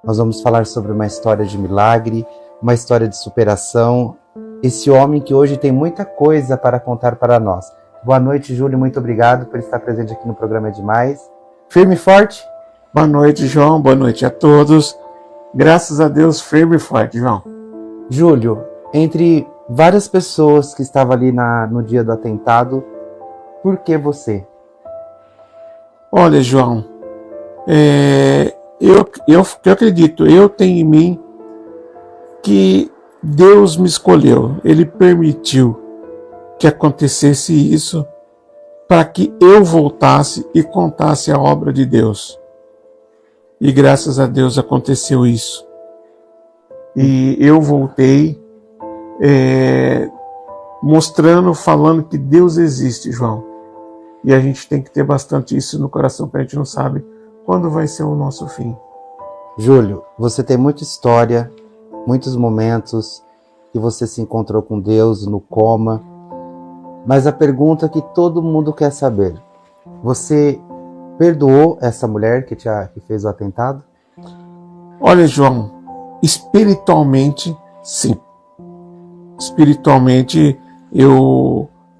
Nós vamos falar sobre uma história de milagre, uma história de superação. Esse homem que hoje tem muita coisa para contar para nós. Boa noite, Júlio. Muito obrigado por estar presente aqui no programa É Demais. Firme e forte? Boa noite, João. Boa noite a todos. Graças a Deus, firme e forte, João. Júlio, entre várias pessoas que estavam ali no dia do atentado, por que você? Olha, João, eu acredito, eu tenho em mim que Deus me escolheu. Ele permitiu que acontecesse isso para que eu voltasse e contasse a obra de Deus. E graças a Deus aconteceu isso. E eu voltei mostrando, falando que Deus existe, João. E a gente tem que ter bastante isso no coração, porque a gente não sabe quando vai ser o nosso fim. Júlio, você tem muita história, muitos momentos que você se encontrou com Deus no coma. Mas a pergunta que todo mundo quer saber: você perdoou essa mulher que fez o atentado? Olha, João, espiritualmente, sim. Espiritualmente,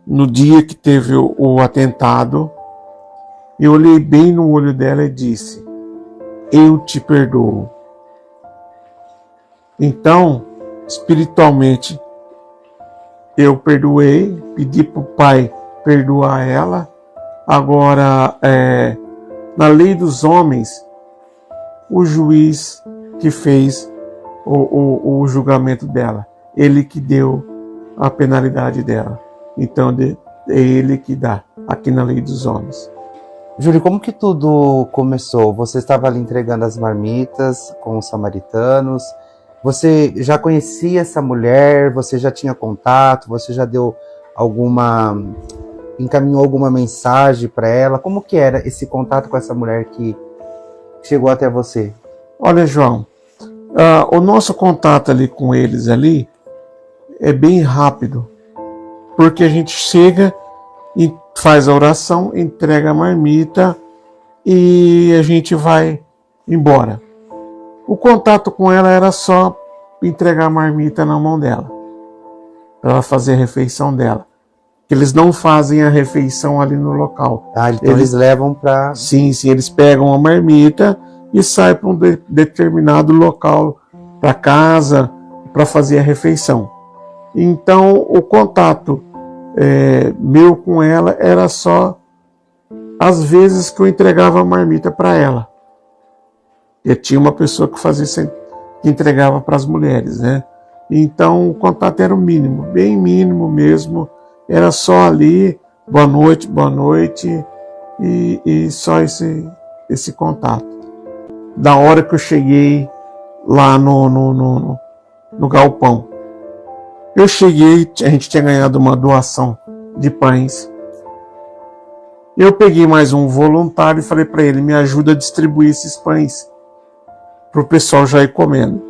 no dia que teve o atentado, eu olhei bem no olho dela e disse: eu te perdoo. Então, espiritualmente, eu perdoei, pedi para o Pai perdoar ela. Agora, na lei dos homens, o juiz que fez o julgamento dela, ele que deu a penalidade dela. Então, é ele que dá, aqui na lei dos homens. Júlio, como que tudo começou? Você estava ali entregando as marmitas com os samaritanos. Você já conhecia essa mulher? Você já tinha contato? Você já encaminhou alguma mensagem para ela? Como que era esse contato com essa mulher que chegou até você? Olha, João, o nosso contato ali com eles ali é bem rápido, porque a gente chega e faz a oração, entrega a marmita e a gente vai embora. O contato com ela era só entregar a marmita na mão dela, para ela fazer a refeição dela. Eles não fazem a refeição ali no local. Então eles levam para... Sim, eles pegam a marmita e saem para um determinado local, para casa, para fazer a refeição. Então, o contato meu com ela era só as vezes que eu entregava a marmita para ela. E tinha uma pessoa que entregava para as mulheres, né? Então, o contato era o mínimo, bem mínimo mesmo. Era só ali, boa noite, e só esse contato. Da hora que eu cheguei lá no galpão. Eu cheguei, a gente tinha ganhado uma doação de pães. Eu peguei mais um voluntário e falei para ele: me ajuda a distribuir esses pães para o pessoal já ir comendo.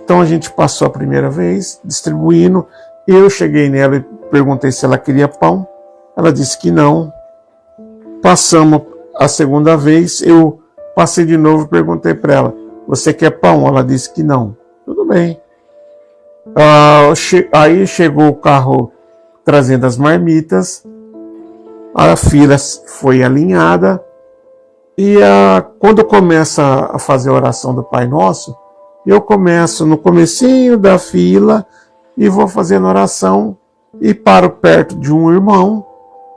Então a gente passou a primeira vez distribuindo. Eu cheguei nela e perguntei se ela queria pão. Ela disse que não. Passamos a segunda vez, eu passei de novo e perguntei para ela: você quer pão? Ela disse que não. Tudo bem. Aí chegou o carro trazendo as marmitas, a fila foi alinhada e quando começa a fazer a oração do Pai Nosso, eu começo no comecinho da fila e vou fazendo oração e paro perto de um irmão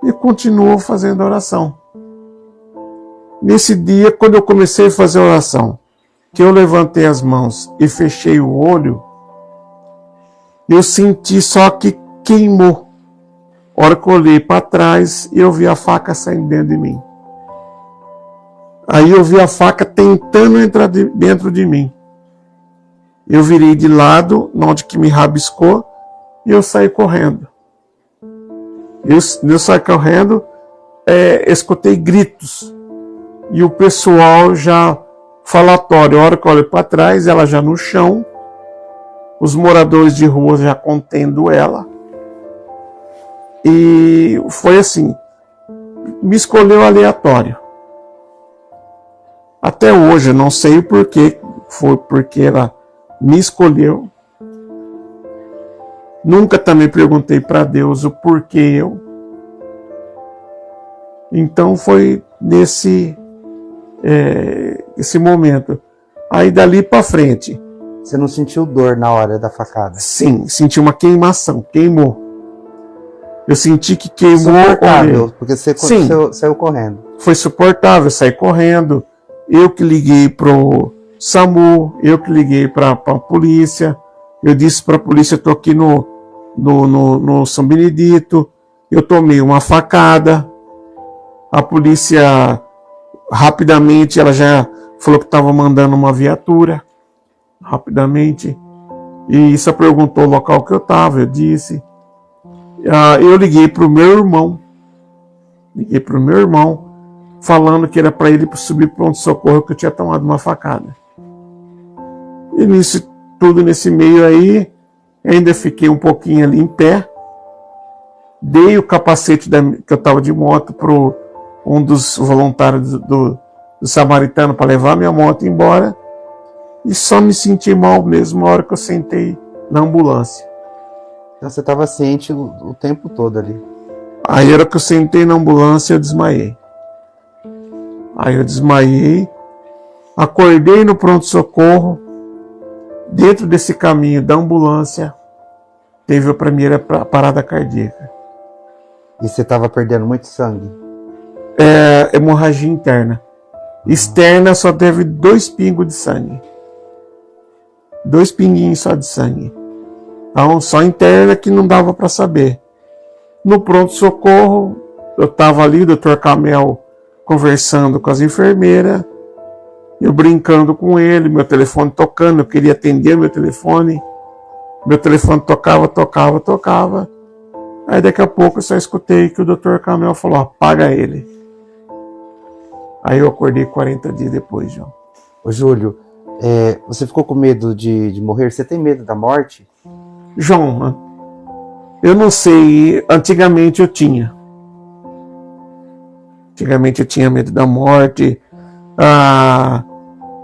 e continuo fazendo oração. Nesse dia, quando eu comecei a fazer a oração, que eu levantei as mãos e fechei o olho, eu senti só que queimou. A hora que eu olhei para trás, eu vi a faca saindo dentro de mim. Aí eu vi a faca tentando entrar dentro de mim. Eu virei de lado, onde que me rabiscou, e eu saí correndo. Eu saí correndo, escutei gritos. E o pessoal já falatório. A hora que eu olhei para trás, ela já no chão. Os moradores de rua já contendo ela. E foi assim, me escolheu aleatório. Até hoje, eu não sei o porquê foi porque ela me escolheu. Nunca também perguntei para Deus o porquê eu. Então foi nesse esse momento. Aí dali para frente. Você não sentiu dor na hora da facada? Sim, senti uma queimação, queimou. Eu senti que queimou. Suportável, porque você saiu correndo. Foi suportável, saí correndo. Eu que liguei pro SAMU, eu que liguei para a polícia. Eu disse para a polícia, eu tô aqui no São Benedito. Eu tomei uma facada. A polícia, rapidamente, ela já falou que estava mandando uma viatura. Rapidamente. E só perguntou o local que eu estava. Eu disse. Eu liguei para o meu irmão. Falando que era para ele subir para o pronto-socorro, que eu tinha tomado uma facada. E nisso, tudo nesse meio aí, ainda fiquei um pouquinho ali em pé. Dei o capacete que eu estava de moto para um dos voluntários do samaritano para levar minha moto embora. E só me senti mal mesmo na hora que eu sentei na ambulância. Então você estava ciente o tempo todo ali. Aí, na hora que eu sentei na ambulância, eu desmaiei. Aí eu desmaiei, acordei no pronto-socorro. Dentro desse caminho da ambulância, teve a primeira parada cardíaca. E você estava perdendo muito sangue? Hemorragia interna. Externa só teve 2 pingos de sangue. 2 pinguinhos só de sangue. Então, só interna que não dava para saber. No pronto-socorro, eu estava ali, o Dr. Camel, conversando com as enfermeiras, eu brincando com ele, meu telefone tocando, eu queria atender meu telefone tocava. Aí daqui a pouco eu só escutei que o Dr. Camel falou, apaga ele. Aí eu acordei 40 dias depois, João. Ô Júlio, você ficou com medo de morrer? Você tem medo da morte? João, eu não sei, antigamente eu tinha. Antigamente eu tinha medo da morte.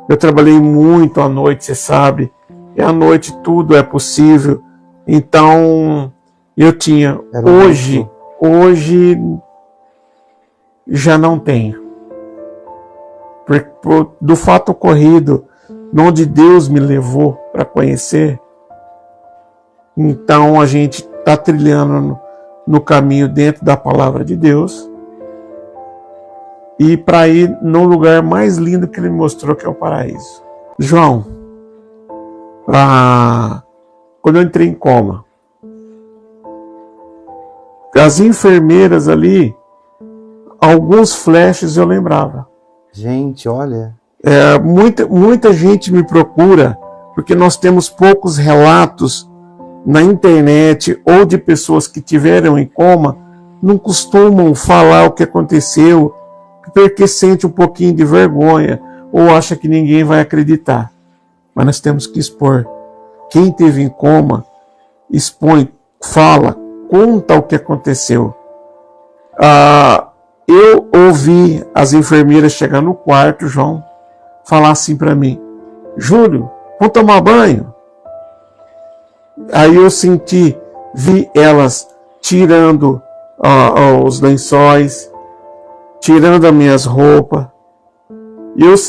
Eu trabalhei muito à noite, você sabe. E à noite tudo é possível. Então, eu tinha. Hoje já não tenho. Do fato ocorrido, onde Deus me levou para conhecer. Então, a gente está trilhando no caminho dentro da palavra de Deus. E para ir no lugar mais lindo que ele me mostrou, que é o paraíso. João, quando eu entrei em coma, as enfermeiras ali, alguns flashes eu lembrava. Gente, olha. Muita gente me procura, porque nós temos poucos relatos na internet ou de pessoas que tiveram em coma, não costumam falar o que aconteceu, porque sente um pouquinho de vergonha ou acha que ninguém vai acreditar. Mas nós temos que expor. Quem esteve em coma, expõe, fala, conta o que aconteceu. Eu ouvi as enfermeiras chegar no quarto, João, falar assim para mim, Júlio, vamos tomar banho? Aí eu vi elas tirando os lençóis, tirando as minhas roupas.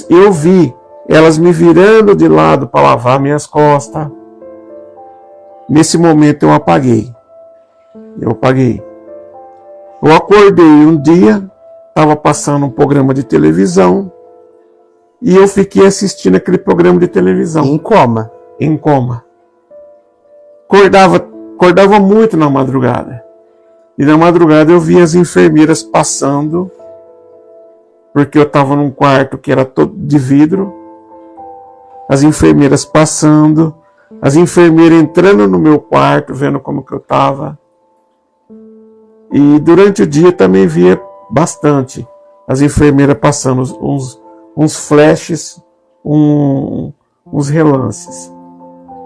Eu vi elas me virando de lado para lavar minhas costas. Nesse momento eu apaguei. Eu acordei um dia, estava passando um programa de televisão e eu fiquei assistindo aquele programa de televisão. Em coma? Em coma. Acordava muito na madrugada. E na madrugada eu vi as enfermeiras passando, porque eu estava num quarto que era todo de vidro. As enfermeiras passando, as enfermeiras entrando no meu quarto, vendo como que eu estava. E durante o dia também via bastante as enfermeiras passando uns flashes, uns relances.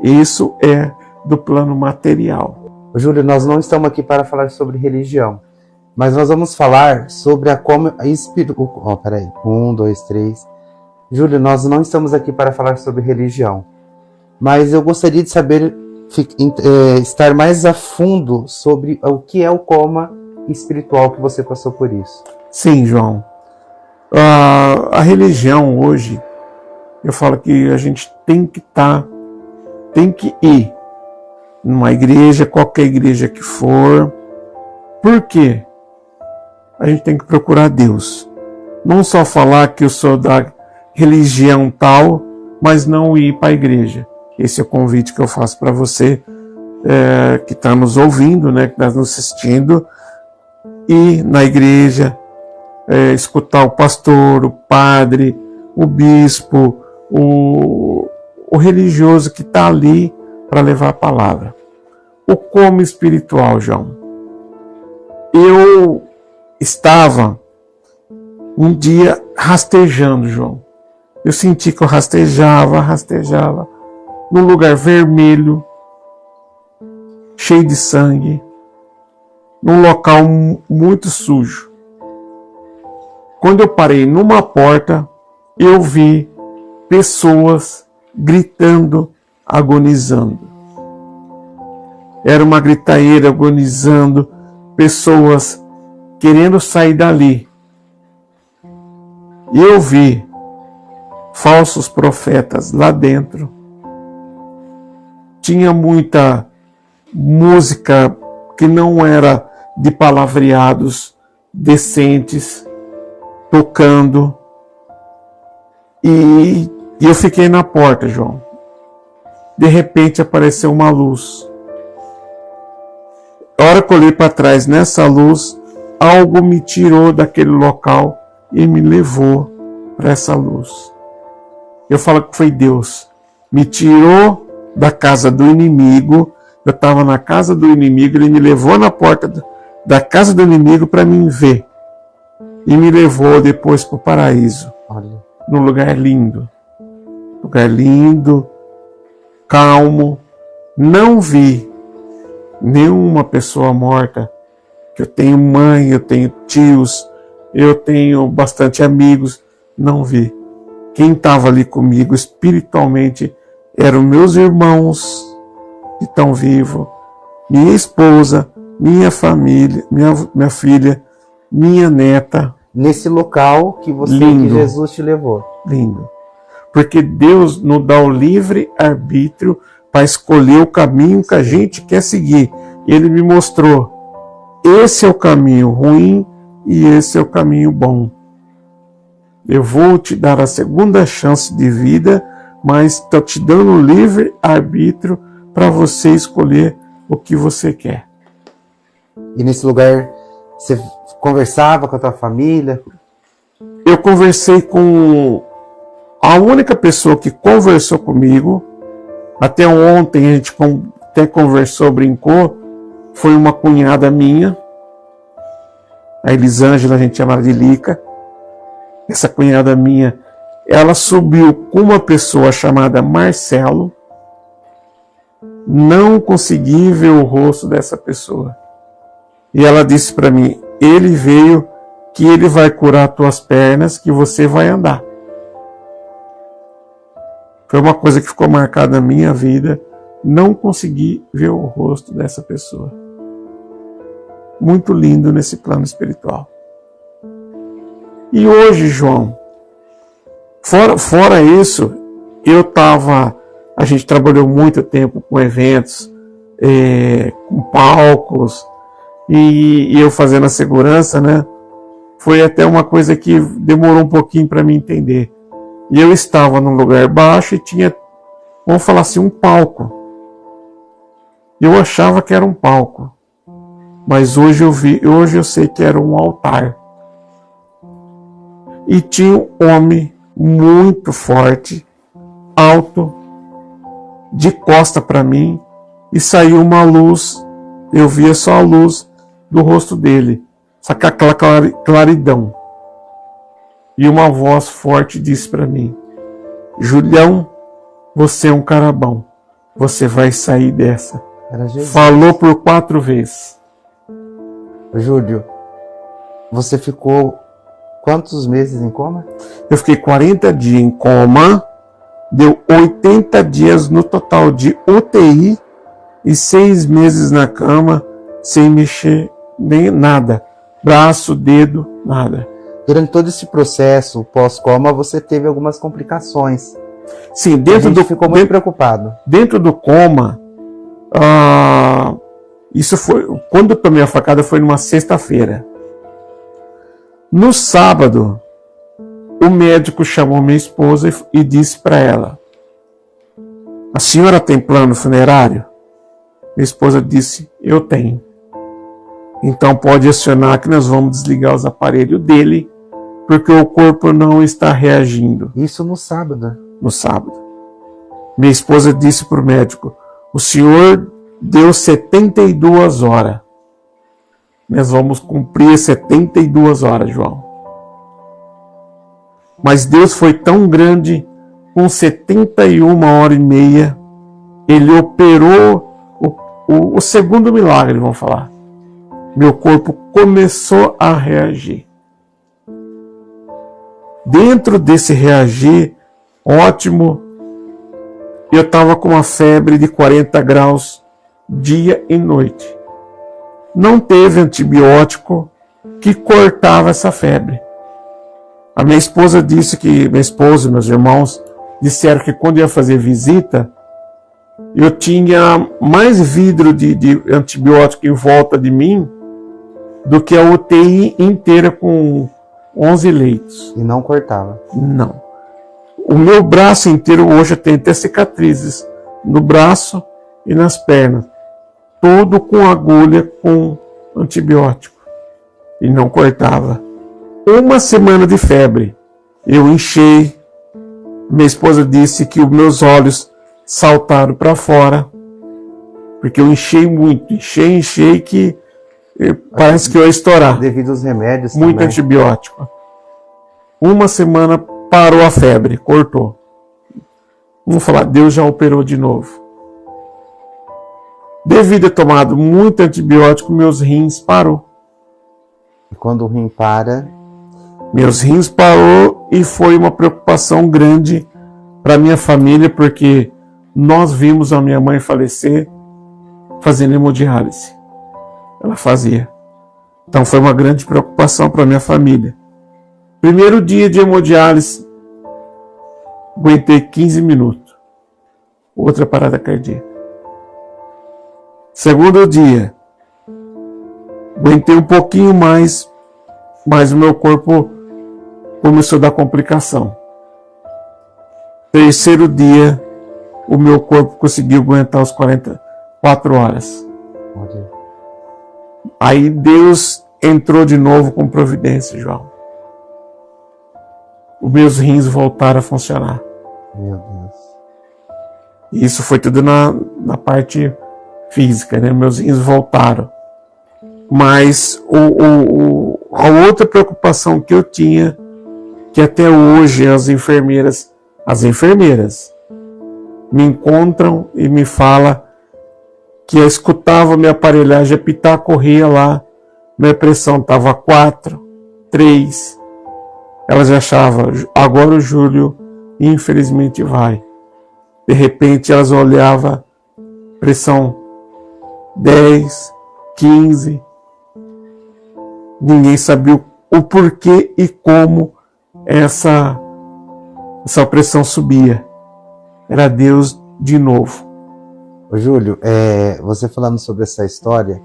Isso é do plano material. Júlio, nós não estamos aqui para falar sobre religião, mas nós vamos falar sobre Júlio, nós não estamos aqui para falar sobre religião, mas eu gostaria de saber, estar mais a fundo sobre o que é o coma espiritual, que você passou por isso. Sim, João. A religião hoje, eu falo que a gente tem que ir numa igreja, qualquer igreja que for. Por quê? A gente tem que procurar Deus. Não só falar que eu sou da religião tal, mas não ir para a igreja. Esse é o convite que eu faço para você que está nos ouvindo, né, que está nos assistindo. Ir na igreja, escutar o pastor, o padre, o bispo, o religioso que está ali para levar a palavra. O como espiritual, João. Eu estava um dia rastejando, João. Eu senti que eu rastejava, num lugar vermelho, cheio de sangue, num local muito sujo. Quando eu parei numa porta, eu vi pessoas gritando, agonizando. Era uma gritaeira agonizando, pessoas querendo sair dali. E eu vi falsos profetas lá dentro. Tinha muita música que não era de palavreados decentes, tocando. E eu fiquei na porta, João. De repente apareceu uma luz. A hora que eu olhei para trás nessa luz, algo me tirou daquele local e me levou para essa luz. Eu falo que foi Deus. Me tirou da casa do inimigo. Eu estava na casa do inimigo, ele me levou na porta da casa do inimigo para me ver. E me levou depois para o paraíso. Olha. Num lugar lindo. Lugar lindo, calmo. Não vi nenhuma pessoa morta. Eu tenho mãe, eu tenho tios, eu tenho bastante amigos. Não vi. Quem estava ali comigo espiritualmente eram meus irmãos que estão vivos, minha esposa, minha família, minha filha, minha neta. Nesse local que Lindo. Que Jesus te levou. Lindo. Porque Deus nos dá o livre arbítrio para escolher o caminho que a gente quer seguir. Ele me mostrou, esse é o caminho ruim e esse é o caminho bom. Eu vou te dar a segunda chance de vida, mas estou te dando o livre arbítrio para você escolher o que você quer. E nesse lugar você conversava com a tua família? Eu conversei com a única pessoa que conversou comigo, até ontem a gente até conversou, brincou, foi uma cunhada minha, a Elisângela, a gente chama ela de Lica. Essa cunhada minha, ela subiu com uma pessoa chamada Marcelo. Não consegui ver o rosto dessa pessoa. E ela disse para mim, ele veio que ele vai curar tuas pernas, que você vai andar. Foi uma coisa que ficou marcada na minha vida. Não consegui ver o rosto dessa pessoa. Muito lindo nesse plano espiritual. E hoje, João, fora isso, a gente trabalhou muito tempo com eventos, com palcos, e eu fazendo a segurança, né? Foi até uma coisa que demorou um pouquinho para me entender. E eu estava num lugar baixo e tinha, vamos falar assim, um palco. Eu achava que era um palco, mas hoje eu sei que era um altar. E tinha um homem muito forte, alto, de costa para mim, e saiu uma luz, eu via só a luz do rosto dele, só que aquela claridão. E uma voz forte disse para mim, Julião, você é um cara bom, você vai sair dessa. Era Jesus. Falou por 4 vezes. Júlio, você ficou Quantos meses em coma? Eu fiquei 40 dias em coma, deu 80 dias no total de UTI e 6 meses na cama, sem mexer nem nada. Braço, dedo, nada. Durante todo esse processo pós-coma, você teve algumas complicações. Sim, ficou muito preocupado. Dentro do coma, isso foi, quando eu tomei a facada foi numa sexta-feira. No sábado, o médico chamou minha esposa e disse para ela: a senhora tem plano funerário? Minha esposa disse: eu tenho. Então pode acionar que nós vamos desligar os aparelhos dele, porque o corpo não está reagindo. Isso no sábado? No sábado. Minha esposa disse para o médico: o senhor deu 72 horas. Nós vamos cumprir 72 horas, João. Mas Deus foi tão grande, com 71 horas e meia, Ele operou o segundo milagre, vamos falar. Meu corpo começou a reagir. Dentro desse reagir, ótimo, eu estava com uma febre de 40 graus, dia e noite. Não teve antibiótico que cortava essa febre. A minha esposa disse que, minha esposa e meus irmãos disseram que quando ia fazer visita, eu tinha mais vidro de antibiótico em volta de mim do que a UTI inteira com 11 leitos. E não cortava? Não. O meu braço inteiro hoje tem até cicatrizes no braço e nas pernas. Tudo com agulha com antibiótico. E não cortava. Uma semana de febre. Eu inchei. Minha esposa disse que os meus olhos saltaram para fora. Porque eu inchei muito. Inchei que parece que eu ia estourar. Devido aos remédios muito também. Antibiótico. Uma semana parou a febre. Cortou. Vamos falar, Deus já operou de novo. Devido a ter tomado muito antibiótico, meus rins parou. E quando o rim para? Meus rins parou e foi uma preocupação grande para minha família, porque nós vimos a minha mãe falecer fazendo hemodiálise. Ela fazia. Então foi uma grande preocupação para minha família. Primeiro dia de hemodiálise, aguentei 15 minutos. Outra parada cardíaca. Segundo dia, aguentei um pouquinho mais, mas o meu corpo começou a dar complicação. Terceiro dia, o meu corpo conseguiu aguentar os 44 horas. Aí Deus entrou de novo com providência, João. Os meus rins voltaram a funcionar. Meu Deus. E isso foi tudo na parte física, né? Meus rins voltaram. Mas a outra preocupação que eu tinha, que até hoje as enfermeiras me encontram e me falam que eu escutava minha aparelhagem apitar, corria lá, minha pressão estava 4, 3. Elas achavam, agora o Júlio infelizmente vai. De repente elas olhavam, pressão 10, 15. Ninguém sabia o porquê e como essa pressão subia. Era Deus de novo. Ô Júlio, você falando sobre essa história,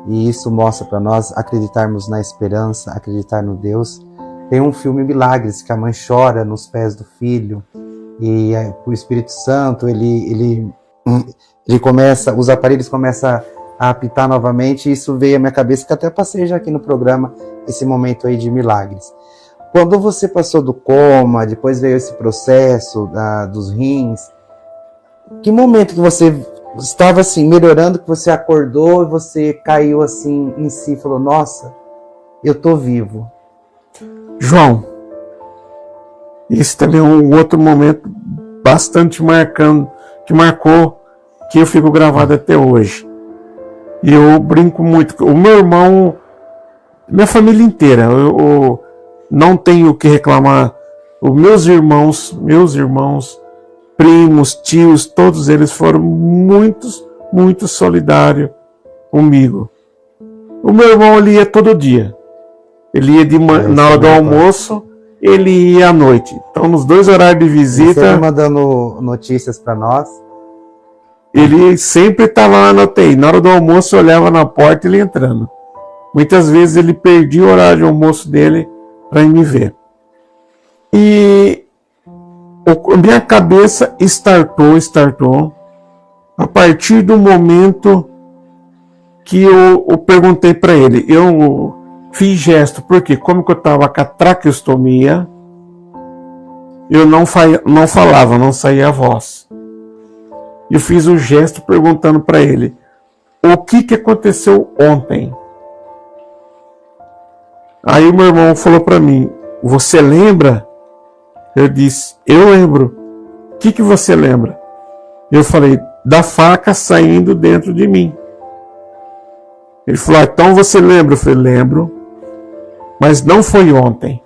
e isso mostra para nós acreditarmos na esperança, acreditar no Deus. Tem um filme Milagres, que a mãe chora nos pés do filho, e o Espírito Santo, ele começa, os aparelhos começam a apitar novamente, e isso veio à minha cabeça, que até passei já aqui no programa, esse momento aí de milagres. Quando você passou do coma, depois veio esse processo dos rins, que momento que você estava assim, melhorando, que você acordou e você caiu assim em si, falou, nossa, eu tô vivo? João, esse também é um outro momento bastante marcando, que marcou, que eu fico gravado até hoje. E eu brinco muito. O meu irmão, minha família inteira, o não tenho o que reclamar. Os meus irmãos, primos, tios, todos eles foram muito solidários comigo. O meu irmão, ele ia todo dia. Ele ia na hora do almoço, ele ia à noite. Então, nos 2 horários de visita... Você mandando notícias para nós? Ele sempre estava lá na UTI. Na hora do almoço, eu olhava na porta e ele entrando. Muitas vezes ele perdia o horário de almoço dele para me ver. E minha cabeça startou a partir do momento que eu perguntei para ele. Eu fiz gesto, porque como que eu estava com a traqueostomia, eu não falava, não saía a voz. Eu fiz um gesto perguntando para ele, o que aconteceu ontem? Aí o meu irmão falou para mim, você lembra? Eu disse, eu lembro. O que você lembra? Eu falei, da faca saindo dentro de mim. Ele falou, então você lembra? Eu falei, lembro. Mas não foi ontem.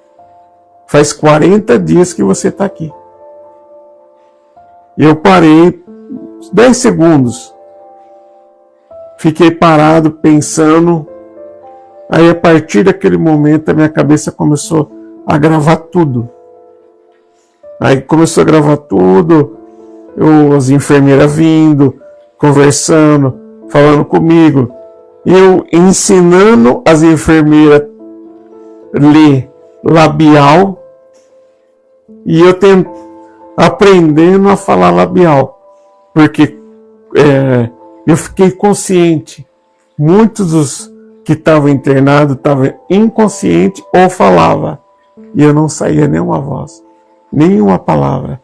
Faz 40 dias que você está aqui. Eu parei 10 segundos. Fiquei parado, pensando. Aí, a partir daquele momento, a minha cabeça começou a gravar tudo. Aí começou a gravar tudo. As enfermeiras vindo, conversando, falando comigo. Eu ensinando as enfermeiras a ler labial. E eu aprendendo a falar labial. Porque eu fiquei consciente. Muitos dos que estavam internados estavam inconscientes ou falava. E eu não saía nenhuma voz, nenhuma palavra.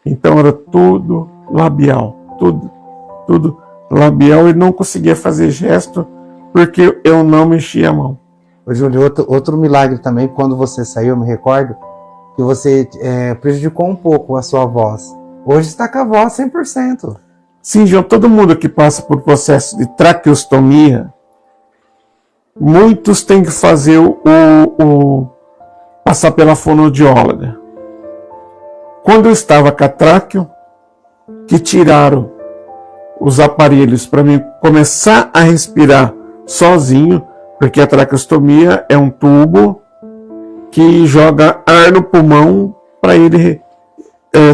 Então era tudo labial. Tudo labial. E não conseguia fazer gesto porque eu não mexia a mão. Ô, Júlio, outro milagre também, quando você saiu, eu me recordo, que você prejudicou um pouco a sua voz. Hoje está com a voz 100%. Sim, João, todo mundo que passa por processo de traqueostomia, muitos têm que fazer passar pela fonoaudióloga. Quando eu estava com a tráqueo, que tiraram os aparelhos para mim começar a respirar sozinho, porque a traqueostomia é um tubo que joga ar no pulmão para ele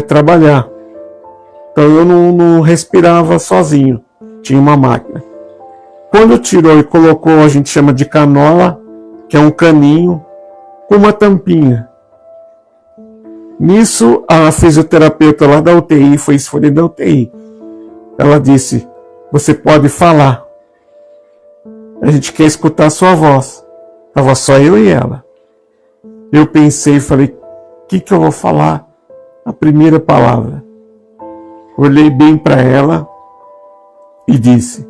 trabalhar. Então eu não respirava sozinho, tinha uma máquina. Quando tirou e colocou, a gente chama de canola, que é um caninho com uma tampinha. Nisso, a fisioterapeuta lá da UTI, foi escolher da UTI. Ela disse, você pode falar. A gente quer escutar a sua voz. Estava só eu e ela. Eu pensei e falei, o que eu vou falar? A primeira palavra. Olhei bem para ela e disse,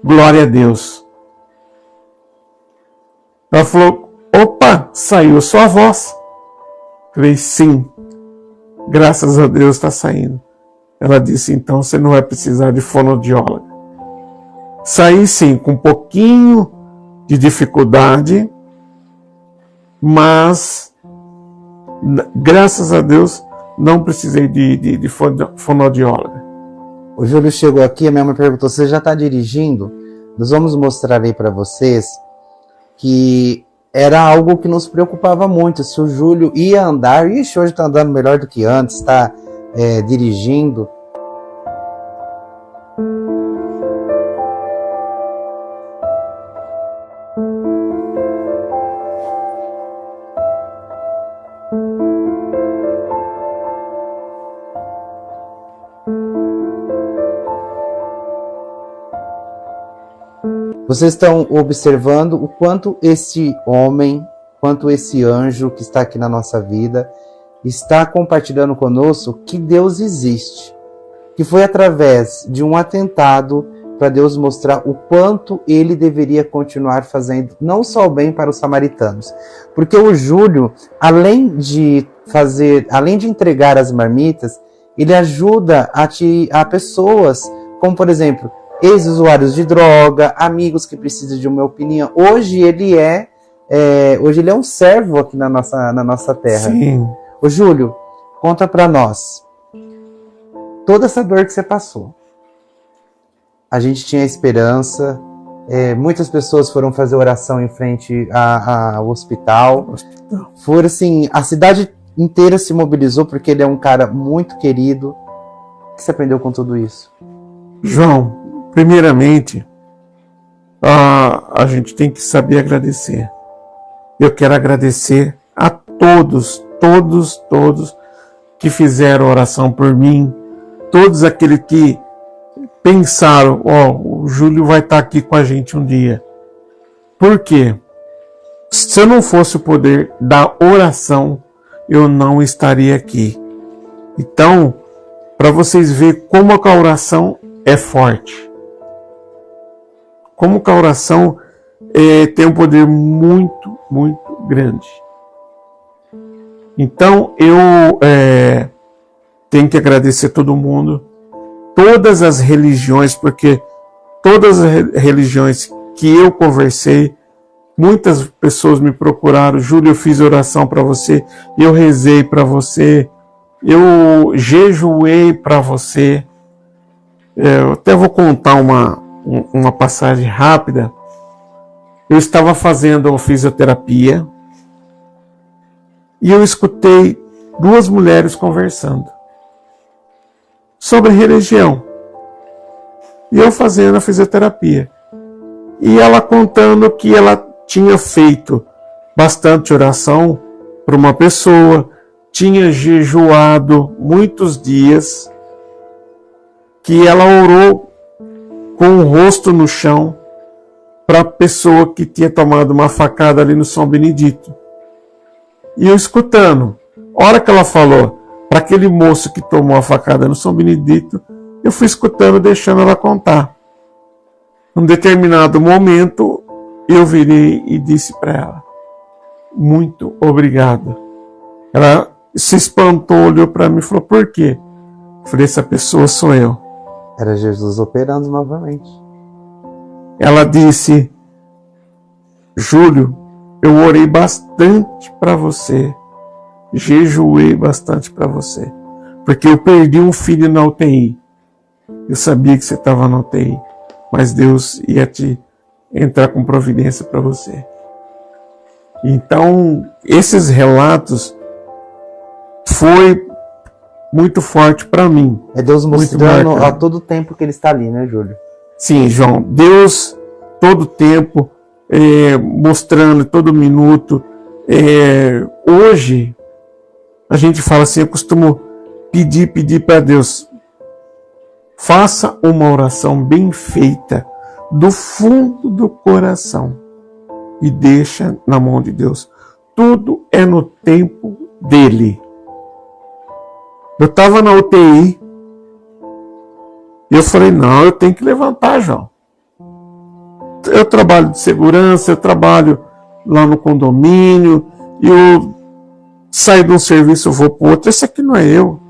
glória a Deus. Ela falou, opa, saiu a sua voz. Falei, sim, graças a Deus está saindo. Ela disse, então você não vai precisar de fonoaudióloga. Saí sim, com um pouquinho de dificuldade, mas graças a Deus não precisei de fonoaudióloga. O Júlio chegou aqui, a minha mãe perguntou, você já está dirigindo? Nós vamos mostrar aí para vocês que era algo que nos preocupava muito, se o Júlio ia andar, hoje está andando melhor do que antes, está dirigindo. Vocês estão observando o quanto esse homem, quanto esse anjo que está aqui na nossa vida, está compartilhando conosco que Deus existe. Que foi através de um atentado para Deus mostrar o quanto ele deveria continuar fazendo, não só o bem para os samaritanos. Porque o Júlio, além de entregar as marmitas, ele ajuda a pessoas, como por exemplo, ex-usuários de droga, amigos que precisam de uma opinião. Hoje ele é hoje ele é um servo aqui na nossa terra. Sim. Ô Júlio, conta pra nós, toda essa dor que você passou, a gente tinha esperança, muitas pessoas foram fazer oração em frente ao hospital. Foram assim, a cidade inteira se mobilizou porque ele é um cara muito querido. O que você aprendeu com tudo isso? João, primeiramente, a gente tem que saber agradecer. Eu quero agradecer a todos que fizeram oração por mim, todos aqueles que pensaram, o Júlio vai estar aqui com a gente um dia. Por quê? Se eu não fosse o poder da oração, eu não estaria aqui. Então, para vocês verem como a oração é forte. Como a oração tem um poder muito, muito grande. Então, eu tenho que agradecer todo mundo, todas as religiões, porque todas as religiões que eu conversei, muitas pessoas me procuraram, Júlio, eu fiz oração para você, eu rezei para você, eu jejuei para você. Eu até vou contar uma passagem rápida. Eu estava fazendo fisioterapia e eu escutei duas mulheres conversando sobre religião. E eu fazendo a fisioterapia. E ela contando que ela tinha feito bastante oração para uma pessoa, tinha jejuado muitos dias, que ela orou com o rosto no chão para a pessoa que tinha tomado uma facada ali no São Benedito. E eu escutando, a hora que ela falou para aquele moço que tomou a facada no São Benedito, eu fui escutando, deixando ela contar. Num determinado momento, eu virei e disse para ela, muito obrigado. Ela se espantou, olhou para mim e falou, por quê? Eu falei, essa pessoa sou eu. Era Jesus operando novamente. Ela disse, Júlio, eu orei bastante para você, jejuei bastante para você, porque eu perdi um filho na UTI. Eu sabia que você estava na UTI, mas Deus ia te entrar com providência para você. Então, esses relatos foi muito forte para mim. É Deus mostrando a todo tempo que ele está ali, né, Júlio? Sim, João. Deus, todo tempo, mostrando, todo minuto. Hoje, a gente fala assim, eu costumo pedir para Deus, faça uma oração bem feita, do fundo do coração, e deixa na mão de Deus. Tudo é no tempo dele. Eu estava na UTI e eu falei, não, eu tenho que levantar, João. Eu trabalho de segurança, eu trabalho lá no condomínio, eu saio de um serviço, eu vou para o outro. Esse aqui não é eu.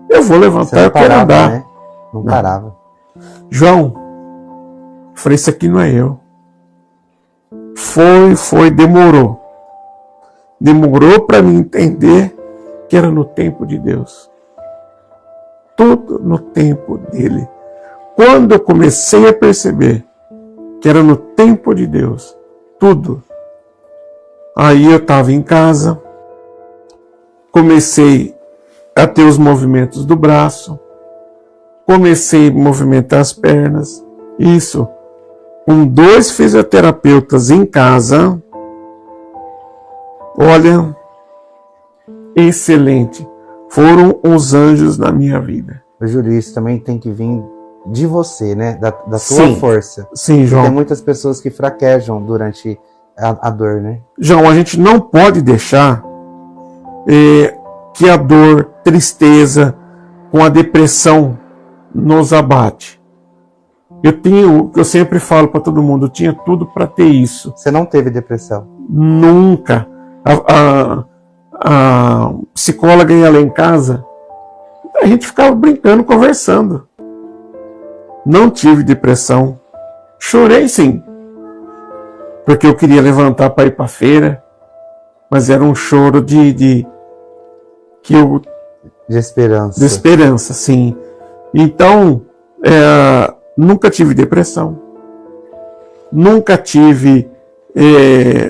Eu vou levantar, eu quero andar. Né? Não parava. João, eu falei, esse aqui não é eu. Demorou. Demorou para mim entender que era no tempo de Deus. Tudo no tempo dele. Quando eu comecei a perceber que era no tempo de Deus, tudo. Aí eu estava em casa, comecei a ter os movimentos do braço, comecei a movimentar as pernas, isso, com 2 fisioterapeutas em casa. Olha, excelente. Foram os anjos na minha vida. Júlio, isso também tem que vir de você, né? Da tua Sim, força. Sim, João. Tem muitas pessoas que fraquejam durante a dor, né? João, a gente não pode deixar que a dor, tristeza, com a depressão nos abate. Eu sempre falo para todo mundo, eu tinha tudo para ter isso. Você não teve depressão? Nunca. A psicóloga ia lá em casa, a gente ficava brincando, conversando. Não tive depressão. Chorei sim. porque eu queria levantar para ir para a feira, mas era um choro de esperança. De esperança, sim. Então, nunca tive depressão, nunca tive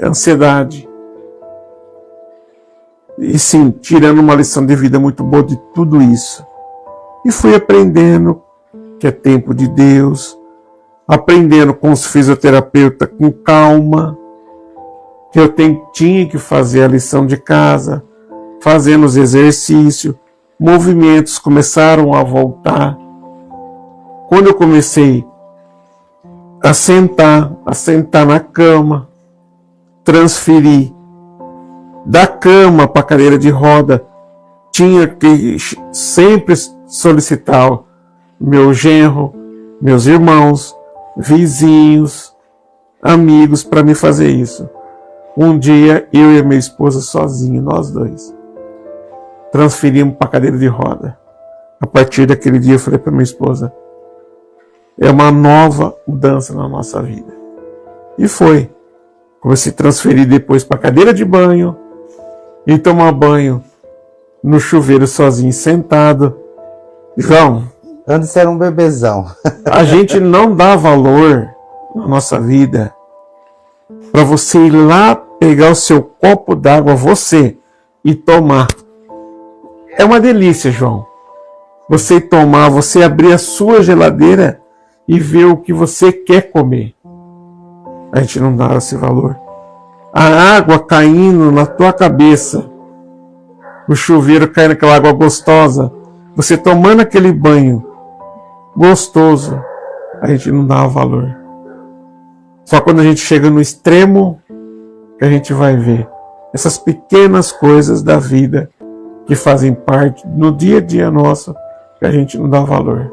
ansiedade. E sim, tirando uma lição de vida muito boa de tudo isso. E fui aprendendo que é tempo de Deus, aprendendo com os fisioterapeutas com calma, que eu tinha que fazer a lição de casa, fazendo os exercícios, movimentos começaram a voltar. Quando eu comecei a sentar na cama, transferir da cama para a cadeira de roda, tinha que sempre solicitar meu genro, meus irmãos, vizinhos, amigos para me fazer isso. Um dia, eu e a minha esposa sozinhos, nós dois, transferimos para a cadeira de roda. A partir daquele dia, eu falei para minha esposa, é uma nova mudança na nossa vida. E foi. Comecei a transferir depois para a cadeira de banho e tomar banho no chuveiro sozinho, sentado. João, antes era um bebezão. A gente não dá valor na nossa vida para você ir lá pegar o seu copo d'água, você, e tomar. É uma delícia, João. Você tomar, você abrir a sua geladeira e ver o que você quer comer. A gente não dá esse valor. A água caindo na tua cabeça, o chuveiro caindo aquela água gostosa, você tomando aquele banho gostoso, a gente não dá valor. Só quando a gente chega no extremo que a gente vai ver essas pequenas coisas da vida que fazem parte no dia a dia nosso, que a gente não dá valor.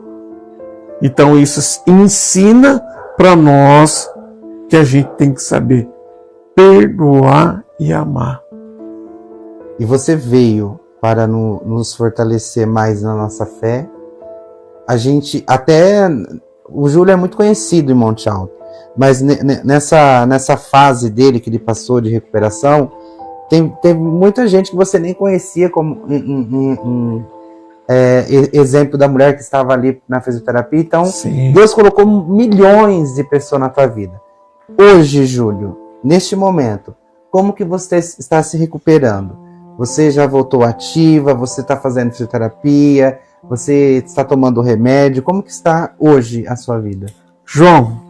Então isso ensina para nós que a gente tem que saber perdoar e amar. E você veio para nos fortalecer mais na nossa fé. A gente, até o Júlio é muito conhecido em Monte Alto, mas nessa fase dele que ele passou de recuperação, tem muita gente que você nem conhecia como exemplo da mulher que estava ali na fisioterapia. Então, sim, Deus colocou milhões de pessoas na tua vida. Hoje, Júlio, neste momento, como que você está se recuperando? Você já voltou ativa? Você está fazendo fisioterapia? Você está tomando remédio? Como que está hoje a sua vida? João,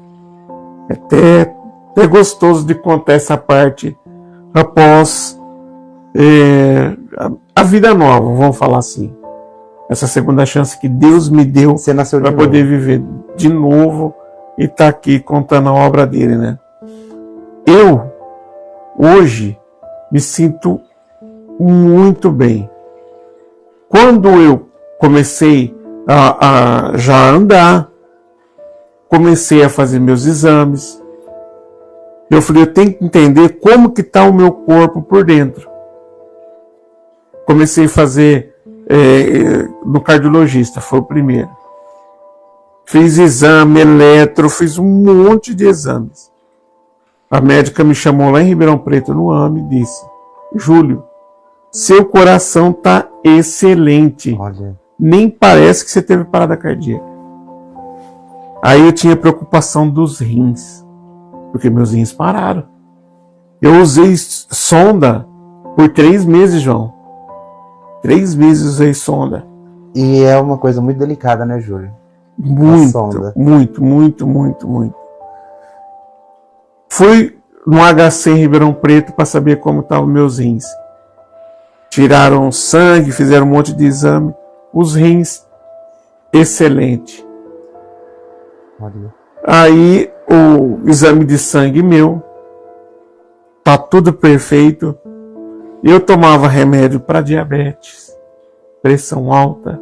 é até gostoso de contar essa parte após a vida nova, vamos falar assim. Essa segunda chance que Deus me deu para poder viver de novo e estar aqui contando a obra dele, né? Eu, hoje, me sinto muito bem. Quando eu comecei a já andar, comecei a fazer meus exames, eu falei, eu tenho que entender como que está o meu corpo por dentro. Comecei a fazer no cardiologista, foi o primeiro. Fiz exame, eletro, fiz um monte de exames. A médica me chamou lá em Ribeirão Preto, no AME, e disse, Júlio, seu coração está excelente. Olha. Nem parece que você teve parada cardíaca. Aí eu tinha preocupação dos rins, porque meus rins pararam. Eu usei sonda por 3 meses, João. 3 meses usei sonda. E é uma coisa muito delicada, né, Júlio? Muito. Fui no HC em Ribeirão Preto para saber como estavam meus rins. Tiraram sangue, fizeram um monte de exame. Os rins, excelente. Olha. Aí o exame de sangue meu, tá tudo perfeito. Eu tomava remédio para diabetes, pressão alta.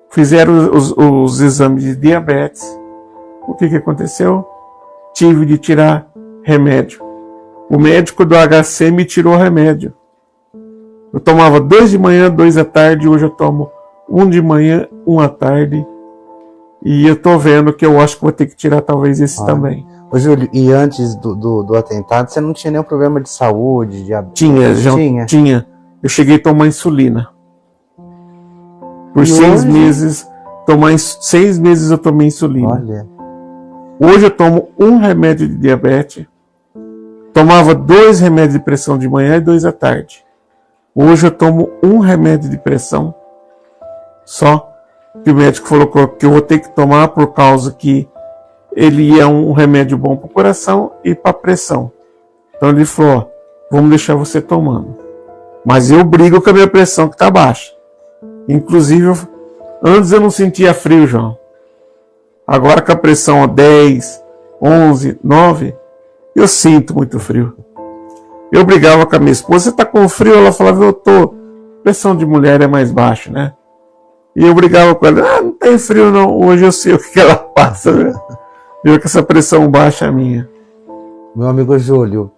Fizeram os exames de diabetes. O que aconteceu? Tive de tirar remédio. O médico do HC me tirou remédio. Eu tomava 2 de manhã, 2 à tarde. Hoje eu tomo 1 de manhã, 1 à tarde. E eu tô vendo que eu acho que vou ter que tirar talvez esse também. Ô, Júlio, e antes do atentado, você não tinha nenhum problema de saúde? Tinha. Eu cheguei a tomar insulina. Por 6 meses, 6 meses eu tomei insulina. Olha. Hoje eu tomo 1 remédio de diabetes. Tomava 2 remédios de pressão de manhã e 2 à tarde. Hoje eu tomo 1 remédio de pressão só, que o médico falou que eu vou ter que tomar por causa que ele é um remédio bom para o coração e para a pressão. Então ele falou, vamos deixar você tomando. Mas eu brigo com a minha pressão que está baixa. Inclusive, antes eu não sentia frio, João. Agora com a pressão 10, 11, 9, eu sinto muito frio. Eu brigava com a minha esposa, você está com frio? Ela falava, eu tô. Pressão de mulher é mais baixa, né? E eu brigava com ela, não tem frio não, hoje eu sei o que ela passa, né? Eu com essa pressão baixa é minha. Meu amigo Júlio,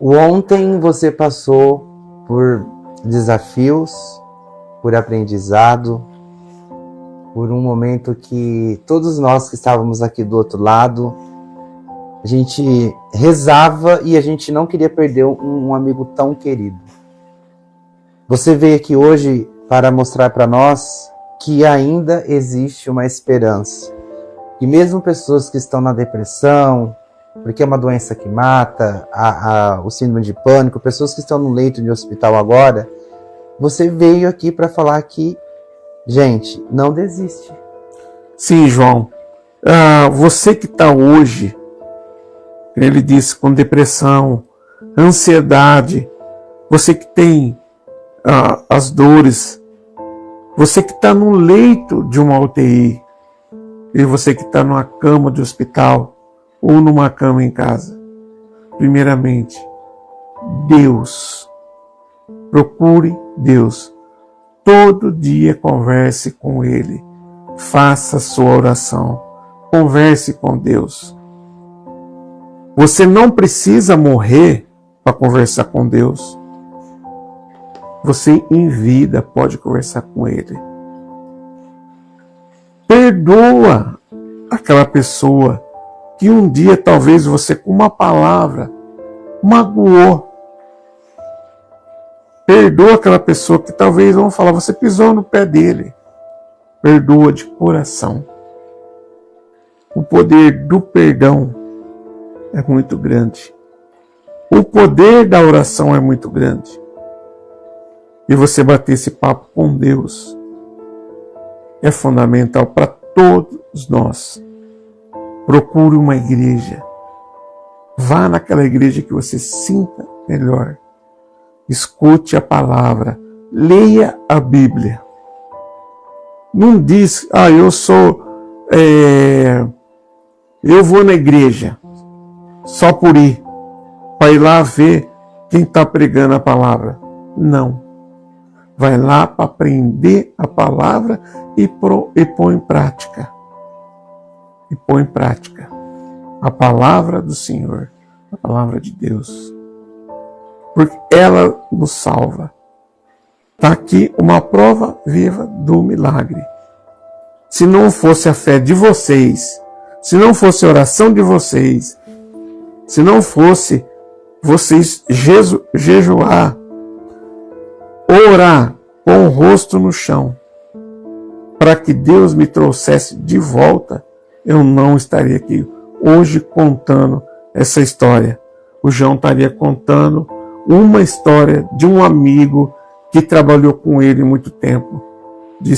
ontem você passou por desafios, por aprendizado, por um momento que todos nós que estávamos aqui do outro lado, a gente rezava e a gente não queria perder um amigo tão querido. Você veio aqui hoje para mostrar para nós que ainda existe uma esperança. E mesmo pessoas que estão na depressão, porque é uma doença que mata, o síndrome de pânico, pessoas que estão no leito de hospital agora, você veio aqui para falar que, gente, não desiste. Sim, João. Você que está hoje, ele disse, com depressão, ansiedade, você que tem as dores, você que está no leito de uma UTI, e você que está numa cama de hospital, ou numa cama em casa, primeiramente, Deus. Procure Deus. Todo dia converse com Ele. Faça a sua oração. Converse com Deus. Você não precisa morrer para conversar com Deus. Você em vida pode conversar com Ele. Perdoa aquela pessoa que um dia talvez você com uma palavra magoou. Perdoa aquela pessoa que talvez vão falar, você pisou no pé dele. Perdoa de coração. O poder do perdão é muito grande. O poder da oração é muito grande. E você bater esse papo com Deus é fundamental para todos nós. Procure uma igreja. Vá naquela igreja que você sinta melhor. Escute a palavra. Leia a Bíblia. Não diz, eu vou na igreja só por ir, para ir lá ver quem está pregando a palavra. Não. Vai lá para aprender a palavra e põe em prática. E põe em prática a palavra do Senhor, a palavra de Deus. Porque ela nos salva. Está aqui uma prova viva do milagre. Se não fosse a fé de vocês, se não fosse a oração de vocês, se não fosse vocês jejuar, orar com o rosto no chão, para que Deus me trouxesse de volta, eu não estaria aqui hoje contando essa história. O João estaria contando uma história de um amigo que trabalhou com ele muito tempo, de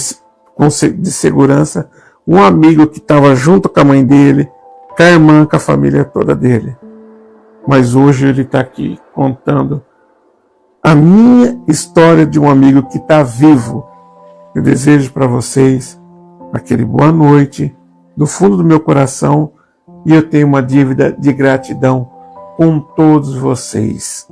segurança, um amigo que estava junto com a mãe dele, com a irmã, com a família toda dele. Mas hoje ele está aqui contando a minha história de um amigo que está vivo. Eu desejo para vocês aquele boa noite, do fundo do meu coração, e eu tenho uma dívida de gratidão com todos vocês.